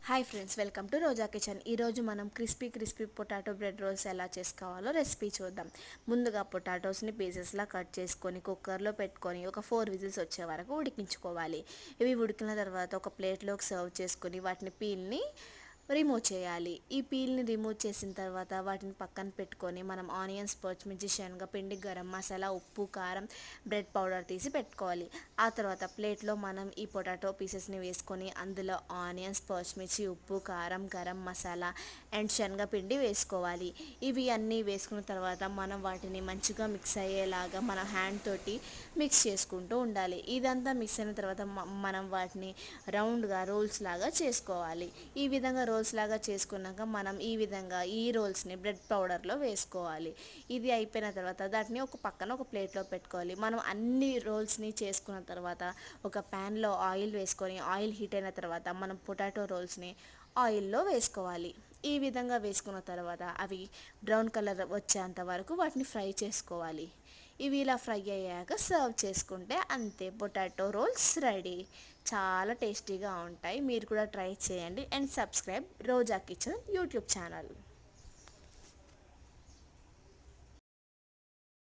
Hi friends, welcome to Roja kitchen. ఈరోజు మనం crispy potato bread roles ఎలా చేసుకోవాలో రెసిపీ చూద్దాం. ముందుగా పొటాటోస్ని పీసెస్లా కట్ చేసుకొని కుక్కర్లో పెట్టుకొని ఒక 4 విజిల్స్ వచ్చే వరకు ఉడికించుకోవాలి. ఇవి ఉడికిన తర్వాత ఒక ప్లేట్లోకి సర్వ్ చేసుకొని వాటిని పీల్ని రిమూవ్ చేయాలి. ఈ పీల్ని రిమూవ్ చేసిన తర్వాత వాటిని పక్కన పెట్టుకొని మనం ఆనియన్స్, పచ్చిమిర్చి, శనగపిండి, గరం మసాలా, ఉప్పు, కారం, బ్రెడ్ పౌడర్ తీసి పెట్టుకోవాలి. ఆ తర్వాత ప్లేట్లో మనం ఈ పొటాటో పీసెస్ని వేసుకొని అందులో ఆనియన్స్, పచ్చిమిర్చి, ఉప్పు, కారం, గరం మసాలా అండ్ శనగపిండి వేసుకోవాలి. ఇవి అన్నీ వేసుకున్న తర్వాత మనం వాటిని మంచిగా మిక్స్ అయ్యేలాగా మన హ్యాండ్ తోటి మిక్స్ చేసుకుంటూ ఉండాలి. ఇదంతా మిక్స్ అయిన తర్వాత మనం వాటిని రౌండ్గా రోల్స్ లాగా చేసుకోవాలి. ఈ విధంగా రోల్స్ లాగా చేసుకున్నాక మనం ఈ విధంగా ఈ రోల్స్ని బ్రెడ్ పౌడర్లో వేసుకోవాలి. ఇది అయిపోయిన తర్వాత దాటిని ఒక పక్కన ఒక ప్లేట్లో పెట్టుకోవాలి. మనం అన్ని రోల్స్ని చేసుకున్న తర్వాత ఒక ప్యాన్లో ఆయిల్ వేసుకొని ఆయిల్ హీట్ అయిన తర్వాత మనం పొటాటో రోల్స్ని ఆయిల్లో వేసుకోవాలి. ఈ విధంగా వేసుకున్న తర్వాత అవి బ్రౌన్ కలర్ వచ్చేంత వరకు వాటిని ఫ్రై చేసుకోవాలి. ఇవి ఇలా ఫ్రై అయ్యాక సర్వ్ చేసుకుంటే అంతే, పొటాటో రోల్స్ రెడీ. చాలా టేస్టీగా ఉంటాయి. మీరు కూడా ట్రై చేయండి and subscribe Roja kitchen YouTube channel.